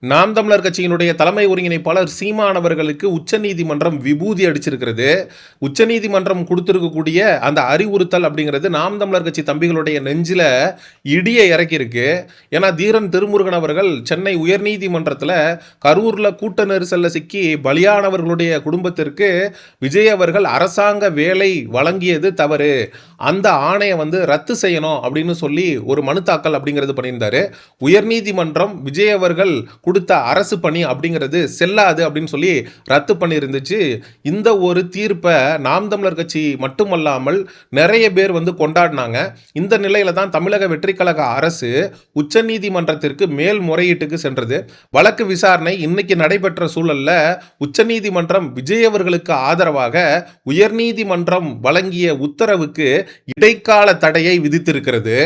நாம் தமிழர் கட்சியினுடைய தலைமை ஒருங்கிணைப்பாளர் சீமான் அவர்களுக்கு உச்சநீதிமன்றம் விபூதி அடிச்சிருக்கிறது. உச்சநீதிமன்றம் கொடுத்திருக்கக்கூடிய அந்த அறிவுறுத்தல் அப்படிங்கிறது நாம் தமிழர் கட்சி தம்பிகளுடைய நெஞ்சில இடியை இறக்கியிருக்கு. ஏன்னா தீரன் திருமுருகன் அவர்கள் சென்னை உயர்நீதிமன்றத்தில் கரூரில் கூட்ட நெரிசலில் சிக்கி பலியானவர்களுடைய குடும்பத்திற்கு விஜய் அவர்கள் அரசாங்க வேலை வழங்கியது தவறு, அந்த ஆணையை ரத்து செய்யணும் அப்படின்னு சொல்லி ஒரு மனு தாக்கல் அப்படிங்கிறது பண்ணியிருந்தாரு. உயர்நீதிமன்றம் விஜய் அவர்கள் கொடுத்த அரசு பணி அப்படிங்கிறது செல்லாது அப்படின்னு சொல்லி ரத்து பண்ணியிருந்துச்சு. இந்த ஒரு தீர்ப்பை நாம் தமிழர் கட்சி மட்டுமல்லாமல் நிறைய பேர் கொண்டாடினாங்க. இந்த நிலையில தான் தமிழக வெற்றி கழக அரசு உச்சநீதிமன்றத்திற்கு மேல்முறையீட்டுக்கு சென்றது. வழக்கு விசாரணை இன்னைக்கு நடைபெற்ற சூழல்ல உச்சநீதிமன்றம் விஜய் அவர்களுக்கு ஆதரவாக உயர்நீதிமன்றம் வழங்கிய உத்தரவுக்கு இடைக்கால தடையை விதித்திருக்கிறது.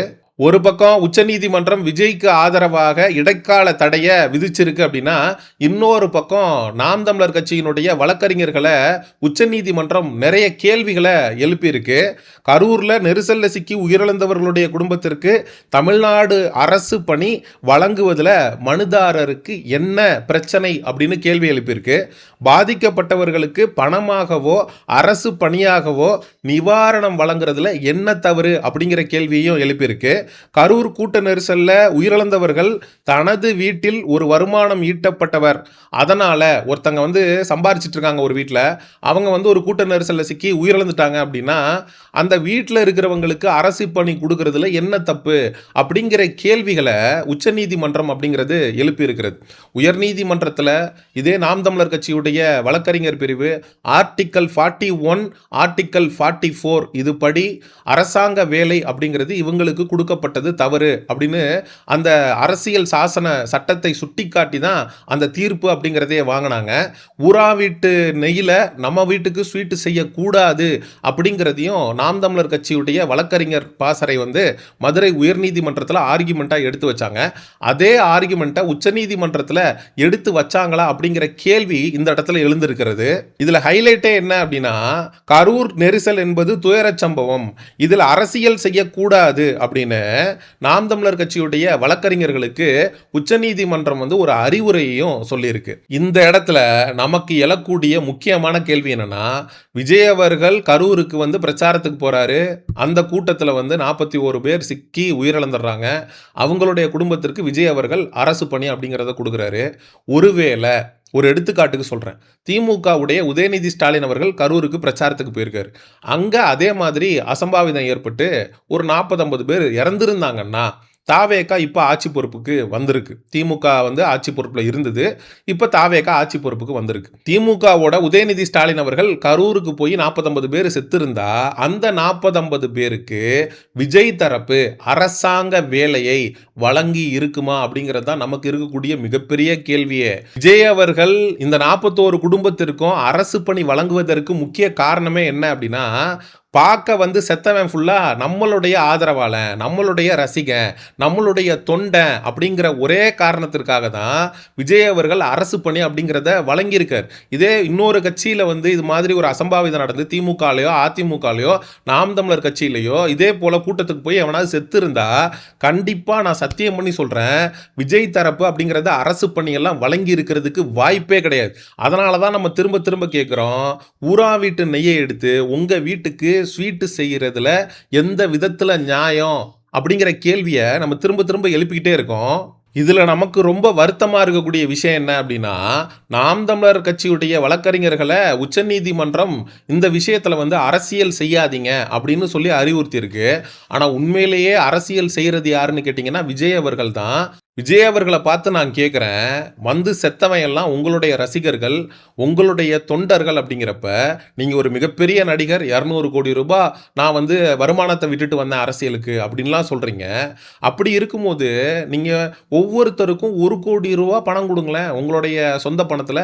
ஒரு பக்கம் உச்சநீதிமன்றம் விஜய்க்கு ஆதரவாக இடைக்கால தடையை விதிச்சிருக்கு அப்படின்னா, இன்னொரு பக்கம் நாம் தமிழர் கட்சியினுடைய வழக்கறிஞர்களை உச்சநீதிமன்றம் நிறைய கேள்விகளை எழுப்பியிருக்கு. கரூர்ல நெரிசல்ல சிக்கி உயிரிழந்தவர்களுடைய குடும்பத்திற்கு தமிழ்நாடு அரசு பணி வழங்குவதில் மனுதாரருக்கு என்ன பிரச்சனை அப்படின்னு கேள்வி எழுப்பியிருக்கு. பாதிக்கப்பட்டவர்களுக்கு பணமாகவோ அரசு பணியாகவோ நிவாரணம் வழங்குறதுல என்ன தவறு அப்படிங்கிற கேள்வியையும் எழுப்பியிருக்கு. கரூர் கூட்ட நெரிசல்ல உயிரிழந்தவர்கள் தனது வீட்டில் ஒரு வருமானம் ஈட்டப்பட்டவர், அதனால ஒருத்தங்க சம்பாரிச்சிட்டு இருக்காங்க ஒரு வீட்டில், அவங்க ஒரு கூட்ட நெரிசல்ல சிக்கி உயிரிழந்துட்டாங்க அப்படின்னா அந்த வீட்டில் இருக்கிறவங்களுக்கு அரசு பணி கொடுக்கறதுல என்ன தப்பு அப்படிங்கிற கேள்விகளை உச்சநீதிமன்றம் அப்படிங்கிறது எழுப்பி இருக்கிறது. உயர்நீதிமன்றத்தில் இதே நாம் தமிழர் கட்சியுடைய வழக்கறிஞர் பிரிவு ஆர்டிக்கல் 41 ஆர்டிக்கல் 44 இதுபடி அரசாங்க வேலை அப்படிங்கிறது இவங்களுக்கு கொடுக்கப்பட்டது தவறு அப்படின்னு அந்த அரசியல் சாசன சட்டத்தை சுட்டிக்காட்டி தான் அந்த தீர்ப்பு அப்படிங்கிறதே வாங்கினாங்க. ஊரா வீட்டு நெய்யில நம்ம வீட்டுக்கு ஸ்வீட்டு செய்யக்கூடாது அப்படிங்கிறதையும் நாம் தமிழர் கட்சியுடைய வழக்கறிஞர் பாசறை மதுரை உயர்நீதிமன்றத்தில் ஆர்கியூமெண்ட்டாக எடுத்து வச்சாங்க. அதே ஆர்கியூமெண்ட்டை உச்சநீதிமன்றத்தில் எடுத்து வச்சாங்களா அப்படிங்கிற கேள்வி இந்த இடத்துல எழுந்திருக்கிறது. இதுல ஹைலைட்டே என்ன அப்படின்னா, கரூர் நெரிசல் என்பது துயரச் சம்பவம், இதில் அரசியல் செய்யக்கூடாது அப்படின்னு நாம் தமிழர் கட்சியுடைய வழக்கறிஞர்களுக்கு உச்சநீதிமன்றம் ஒரு அறிவுரையையும் சொல்லியிருக்கு. இந்த இடத்துல நமக்கு எழக்கூடிய முக்கியமான கேள்வி என்னன்னா, விஜய் அவர்கள் கரூருக்கு பிரச்சாரத்துக்கு போறாரு. அந்த கூட்டத்தில் 41 பேர் சிக்கி உயிரிழந்துடுறாங்க. அவங்களுடைய குடும்பத்திற்கு விஜய் அவர்கள் அரசு பணி அப்படிங்கிறத கொடுக்குறாரு. ஒருவேளை ஒரு எடுத்துக்காட்டுக்கு சொல்கிறேன், திமுகவுடைய உதயநிதி ஸ்டாலின் அவர்கள் கரூருக்கு பிரச்சாரத்துக்கு போயிருக்காரு. அங்கே அதே மாதிரி அசம்பாவிதம் ஏற்பட்டு ஒரு 40-50 பேர் இறந்துருந்தாங்கன்னா தாவேகா இப்போ ஆட்சி பொறுப்புக்கு வந்திருக்கு. திமுக ஆட்சி பொறுப்பில் இருந்தது, இப்போ தாவேகா ஆட்சி பொறுப்புக்கு வந்திருக்கு. திமுகவோட உதயநிதி ஸ்டாலின் அவர்கள் கரூருக்கு போய் 40-50 பேர் செத்திருந்தா அந்த 40-50 பேருக்கு விஜய் தரப்பு அரசாங்க வேலையை வழங்கி இருக்குமா அப்படிங்கிறது தான் நமக்கு இருக்கக்கூடிய மிகப்பெரிய கேள்வியே. விஜய் அவர்கள் இந்த 41 குடும்பத்திற்கும் அரசு பணி வழங்குவதற்கு முக்கிய காரணமே என்ன அப்படின்னா, பார்க்க செத்தவன் ஃபுல்லாக நம்மளுடைய ஆதரவாளன், நம்மளுடைய ரசிகன், நம்மளுடைய தொண்டன் அப்படிங்கிற ஒரே காரணத்திற்காக தான் விஜய் அவர்கள் அரசு பணி அப்படிங்கிறத வழங்கியிருக்கார். இதே இன்னொரு கட்சியில் இது மாதிரி ஒரு அசம்பாவிதம் நடந்து திமுகலையோ அதிமுகலையோ நாம் தமிழர் கட்சியிலையோ இதே போல் கூட்டத்துக்கு போய் எவனாவது செத்து இருந்தா கண்டிப்பாக நான் சத்தியம் பண்ணி சொல்கிறேன், விஜய் தரப்பு அப்படிங்கிறத அரசு பணியெல்லாம் வழங்கி இருக்கிறதுக்கு வாய்ப்பே கிடையாது. அதனால தான் நம்ம திரும்ப திரும்ப கேட்குறோம், ஊரா வீட்டு நெய்யை எடுத்து உங்கள் வீட்டுக்கு ஸ்வீட்டு செய்கிறதுல எந்த விதத்தில் நியாயம் அப்படிங்கிற கேள்வியை நம்ம திரும்ப திரும்ப எழுப்பிக்கிட்டே இருக்கோம். இதில் நமக்கு ரொம்ப வருத்தமாக இருக்கக்கூடிய விஷயம் என்ன அப்படின்னா, நாம் தமிழர் கட்சியுடைய வழக்கறிஞர்களை உச்சநீதிமன்றம் இந்த விஷயத்தில் அரசியல் செய்யாதீங்க அப்படின்னு சொல்லி அறிவுறுத்தியிருக்கு. ஆனால் உண்மையிலேயே அரசியல் செய்கிறது யாருன்னு கேட்டிங்கன்னா விஜய் அவர்கள் தான். விஜய் அவர்களை பார்த்து நான் கேட்குறேன், செத்தவன் எல்லாம் உங்களுடைய ரசிகர்கள், உங்களுடைய தொண்டர்கள் அப்படிங்கிறப்ப நீங்கள் ஒரு மிகப்பெரிய நடிகர், 200 கோடி ரூபாய் நான் வருமானத்தை விட்டுட்டு வந்தேன் அரசியலுக்கு அப்படின்லாம் சொல்கிறீங்க. அப்படி இருக்கும்போது நீங்கள் ஒவ்வொருத்தருக்கும் 1 கோடி ரூபா பணம் கொடுங்களேன் உங்களுடைய சொந்த பணத்தில்.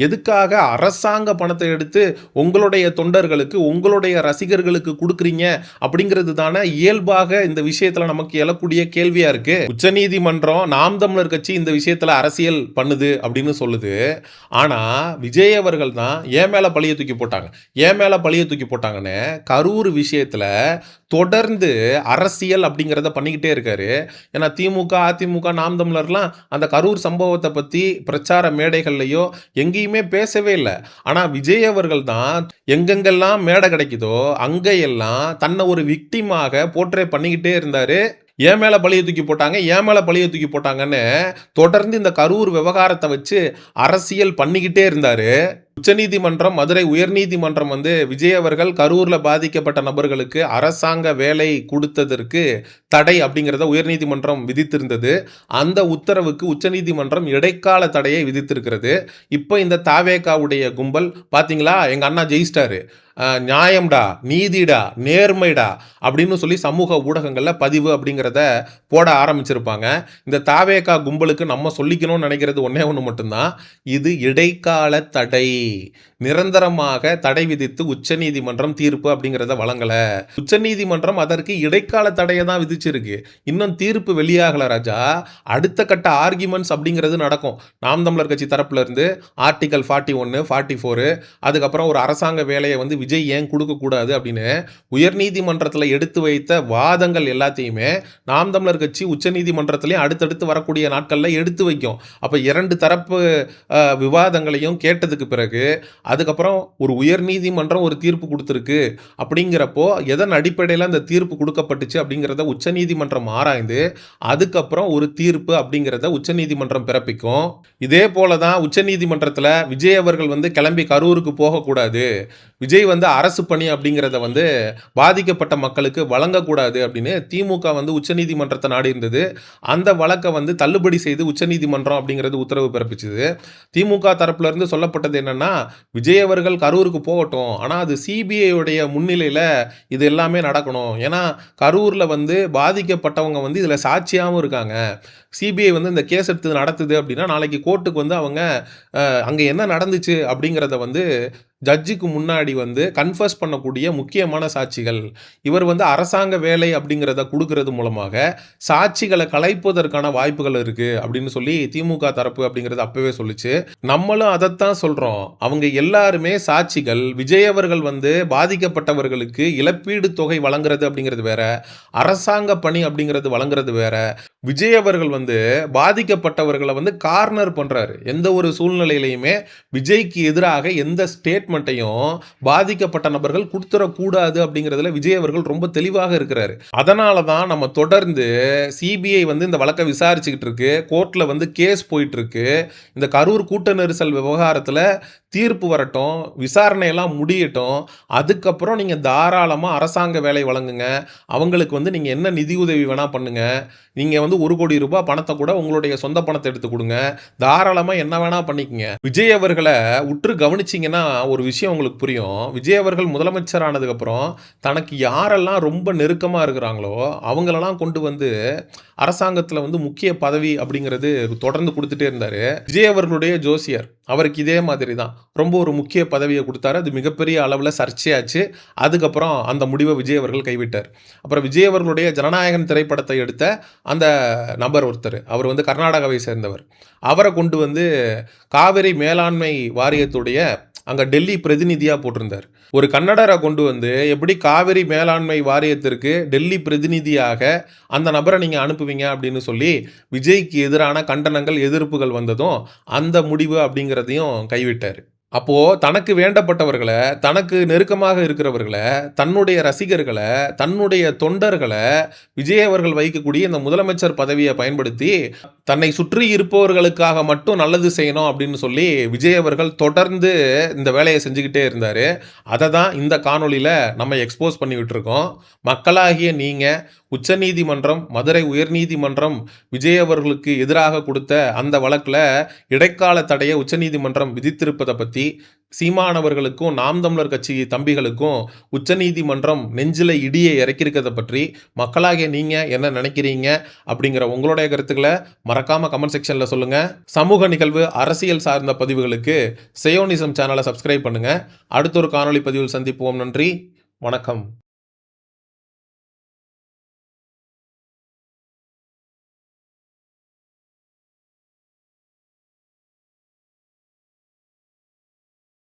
எதுக்காக அரசாங்க பணத்தை எடுத்து உங்களுடைய தொண்டர்களுக்கு, உங்களுடைய ரசிகர்களுக்கு கொடுக்குறீங்க அப்படிங்கிறது தானே இயல்பாக இந்த விஷயத்தில் நமக்கு எழக்கூடிய கேள்வியாக இருக்குது. உச்சநீதிமன்றம் நாம் தமிழர் கட்சி இந்த விஷயத்தில் அரசியல் பண்ணுது அப்படின்னு சொல்லுது. ஆனால் விஜய் அவர்கள் தான் ஏன் மேலே பழிய தூக்கி போட்டாங்க. ஏன் மேலே பழிய தூக்கி போட்டாங்கன்னு கரூர் விஷயத்தில் தொடர்ந்து அரசியல் அப்படிங்கிறத பண்ணிக்கிட்டே இருக்காரு. ஏன்னா திமுக, அதிமுக, நாம் தமிழர்லாம் அந்த கரூர் சம்பவத்தை பற்றி பிரச்சார மேடைகள்லையோ எங்கேயுமே பேசவே இல்லை. ஆனால் விஜய் அவர்கள் தான் எங்கெங்கெல்லாம் மேடை கிடைக்குதோ அங்கெல்லாம் தன்னை ஒரு விக்டிமாக போர்ட்ரே பண்ணிக்கிட்டே இருந்தார். ஏன் மேலே பழிய தூக்கி போட்டாங்க, ஏன் மேலே பழிய தூக்கி போட்டாங்கன்னு தொடர்ந்து இந்த கரூர் விவகாரத்தை வச்சு அரசியல் பண்ணிக்கிட்டே இருந்தார். உச்சநீதிமன்றம், மதுரை உயர்நீதிமன்றம் விஜய் அவர்கள் கரூரில் பாதிக்கப்பட்ட நபர்களுக்கு அரசாங்க வேலை கொடுத்ததற்கு தடை அப்படிங்கிறத உயர்நீதிமன்றம் விதித்திருந்தது. அந்த உத்தரவுக்கு உச்சநீதிமன்றம் இடைக்கால தடையை விதித்திருக்கிறது. இப்போ இந்த தாவேகாவுடைய கும்பல் பார்த்தீங்களா, எங்கள் அண்ணா ஜெயிச்சிட்டாரு, நியாயம்டா, நீதிடா, நேர்மைடா அப்படின்னு சொல்லி சமூக ஊடகங்களில் பதிவு அப்படிங்கிறத போட ஆரம்பிச்சிருப்பாங்க. இந்த தாவேகா கும்பலுக்கு நம்ம சொல்லிக்கணும்னு நினைக்கிறது ஒன்றே ஒன்று மட்டும்தான், இது இடைக்கால தடை. நிரந்தரமாக தடை விதித்து உச்சநீதிமன்றம் தீர்ப்பு அப்படிங்கிறத வழங்கலை. உச்சநீதிமன்றம் அதற்கு இடைக்கால தடையை தான் விதிச்சிருக்கு. இன்னும் தீர்ப்பு வெளியாகலை ராஜா. அடுத்த கட்ட ஆர்கியூமெண்ட்ஸ் அப்படிங்கிறது நடக்கும். நாம் தமிழர் கட்சி தரப்புல இருந்து ஆர்டிகல் 41, 44, அதுக்கப்புறம் ஒரு அரசாங்க வேலையை விஜய் ஏன் கொடுக்கக்கூடாது அப்படின்னு உயர்நீதிமன்றத்தில் எடுத்து வைத்த வாதங்கள் எல்லாத்தையுமே நாம் தமிழர் கட்சி உச்சநீதிமன்றத்திலையும் அடுத்தடுத்து வரக்கூடிய நாட்களில் எடுத்து வைக்கும். அப்போ இரண்டு தரப்பு விவாதங்களையும் கேட்டதுக்கு பிறகு அதுக்கப்புறம் ஒரு உயர்நீதிமன்றம் ஒரு தீர்ப்பு கொடுத்துருக்கு அப்படிங்கிறப்போ எதன் அடிப்படையில் அந்த தீர்ப்பு கொடுக்கப்பட்டுச்சு அப்படிங்கிறத உச்சநீதிமன்றம் ஆராய்ந்து அதுக்கப்புறம் ஒரு தீர்ப்பு அப்படிங்கிறத உச்சநீதிமன்றம் பிறப்பிக்கும். இதே போல தான் உச்சநீதிமன்றத்தில் விஜய் அவர்கள் கிளம்பி கரூருக்கு போகக்கூடாது, விஜய் அரசு பணி அப்படிங்கிறத பாதிக்கப்பட்ட மக்களுக்கு வழங்கக்கூடாது அப்படின்னு திமுக உச்சநீதிமன்றத்தை நாடி இருந்தது. அந்த வழக்கை தள்ளுபடி செய்து உச்சநீதிமன்றம் அப்படிங்கிறது உத்தரவு பிறப்பிச்சது. திமுக தரப்புல இருந்து சொல்லப்பட்டது என்னன்னா, விஜய் அவர்கள் கரூருக்கு போகட்டும், ஆனால் அது சிபிஐ முன்னிலையில் இது எல்லாமே நடக்கணும். ஏன்னா கரூரில் பாதிக்கப்பட்டவங்க இதில் சாட்சியாகவும் இருக்காங்க. சிபிஐ இந்த கேஸ் எடுத்து நடத்துது அப்படின்னா நாளைக்கு கோர்ட்டுக்கு அவங்க அங்கே என்ன நடந்துச்சு அப்படிங்கிறத ஜட்ஜுக்கு முன்னாடி கன்ஃபர்ஸ் பண்ணக்கூடிய முக்கியமான சாட்சிகள். இவர் அரசாங்க வேலை அப்படிங்கிறத கொடுக்கறது மூலமாக சாட்சிகளை கலைப்பதற்கான வாய்ப்புகள் இருக்கு அப்படின்னு சொல்லி திமுக தரப்பு அப்படிங்கிறது அப்பவே சொல்லிச்சு. நம்மளும் அதைத்தான் சொல்றோம். அவங்க எல்லாருமே சாட்சிகள். விஜய் அவர்கள் பாதிக்கப்பட்டவர்களுக்கு இழப்பீடு தொகை வழங்குறது அப்படிங்கிறது வேற, அரசாங்க பணி அப்படிங்கிறது வழங்குறது வேற. விஜய் அவர்கள் பாதிக்கப்பட்டவர்களை கார்னர் பண்றாரு. எந்த ஒரு சூழ்நிலையிலையுமே விஜய்க்கு எதிராக எந்த ஸ்டேட்மெண்ட்டையும் பாதிக்கப்பட்ட நபர்கள் கொடுத்துடக்கூடாது அப்படிங்கிறதுல விஜய் அவர்கள் ரொம்ப தெளிவாக இருக்கிறாரு. அதனால தான் நம்ம தொடர்ந்து சிபிஐ இந்த வழக்கை விசாரிச்சுக்கிட்டு இருக்கு. கோர்ட்ல கேஸ் போயிட்டு இருக்கு. இந்த கரூர் கூட்ட நெரிசல் விவகாரத்தில் தீர்ப்பு வரட்டும், விசாரணையெல்லாம் முடியட்டும், அதுக்கப்புறம் நீங்கள் தாராளமாக அரசாங்க வேலை வழங்குங்க. அவங்களுக்கு நீங்கள் என்ன நிதி உதவி வேணால் பண்ணுங்க. நீங்கள் 1 கோடி ரூபாய் பணத்தை கூட உங்களுடைய சொந்த பணத்தை எடுத்து கொடுங்க. தாராளமாக என்ன வேணால் பண்ணிக்கங்க. விஜய் அவர்களை உற்று கவனிச்சிங்கன்னா ஒரு விஷயம் உங்களுக்கு புரியும். விஜய் அவர்கள் முதலமைச்சர் ஆனதுக்கப்புறம் தனக்கு யாரெல்லாம் ரொம்ப நெருக்கமாக இருக்கிறாங்களோ அவங்களெல்லாம் கொண்டு அரசாங்கத்தில் முக்கிய பதவி அப்படிங்கிறது தொடர்ந்து கொடுத்துட்டே இருந்தார். விஜய் அவர்களுடைய ஜோசியர் அவருக்கு இதே மாதிரி தான் ரொம்ப ஒரு முக்கிய பதவியை கொடுத்தாரு. அது மிகப்பெரிய அளவில் சர்ச்சையாச்சு. அதுக்கப்புறம் அந்த முடிவை விஜய் அவர்கள் கைவிட்டார். அப்புறம் விஜய் அவர்களுடைய ஜனநாயகன் திரைப்படத்தை எடுத்த அந்த நபர் ஒருத்தர், அவர் கர்நாடகாவை சேர்ந்தவர், அவரை கொண்டு காவிரி மேலாண்மை வாரியத்துடைய அங்கே டெல்லி பிரதிநிதியாக போட்டிருந்தார். ஒரு கன்னடரை கொண்டு எப்படி காவிரி மேலாண்மை வாரியத்திற்கு டெல்லி பிரதிநிதியாக அந்த நபரை நீங்கள் அனுப்புவீங்க அப்படின்னு சொல்லி விஜய்க்கு எதிரான கண்டனங்கள், எதிர்ப்புகள் வந்ததும் அந்த முடிவு அப்படிங்கிறதையும் கைவிட்டார். அப்போது தனக்கு வேண்டப்பட்டவர்களை, தனக்கு நெருக்கமாக இருக்கிறவர்களை, தன்னுடைய ரசிகர்களை, தன்னுடைய தொண்டர்களை விஜய் அவர்கள் வகிக்கக்கூடிய இந்த முதலமைச்சர் பதவியை பயன்படுத்தி தன்னை சுற்றி இருப்பவர்களுக்காக மட்டும் நல்லது செய்யணும் அப்படின்னு சொல்லி விஜய் அவர்கள் தொடர்ந்து இந்த வேலையை செஞ்சுக்கிட்டே இருந்தார். அதை தான் இந்த காணொலியில் நம்ம எக்ஸ்போஸ் பண்ணி விட்டுருக்கோம். மக்களாகிய நீங்கள் உச்சநீதிமன்றம், மதுரை உயர்நீதிமன்றம் விஜய் அவர்களுக்கு எதிராக கொடுத்த அந்த வழக்கில் இடைக்கால தடையை உச்சநீதிமன்றம் விதித்திருப்பதை பற்றி சீமானவர்களுக்கும் நாம் தமிழர் கட்சி தம்பிகளுக்கும் உச்சநீதிமன்றம் நெஞ்சில் இடியை இறக்கியிருக்கிறத பற்றி மக்களாகிய நீங்கள் என்ன நினைக்கிறீங்க அப்படிங்கிற உங்களுடைய கருத்துக்களை மறக்காமல் கமெண்ட் செக்ஷனில் சொல்லுங்கள். சமூக நிகழ்வு, அரசியல் சார்ந்த பதிவுகளுக்கு செயோனிசம் சேனலை சப்ஸ்கிரைப் பண்ணுங்கள். அடுத்த ஒரு காணொலி பதிவில் சந்திப்போம். நன்றி, வணக்கம்.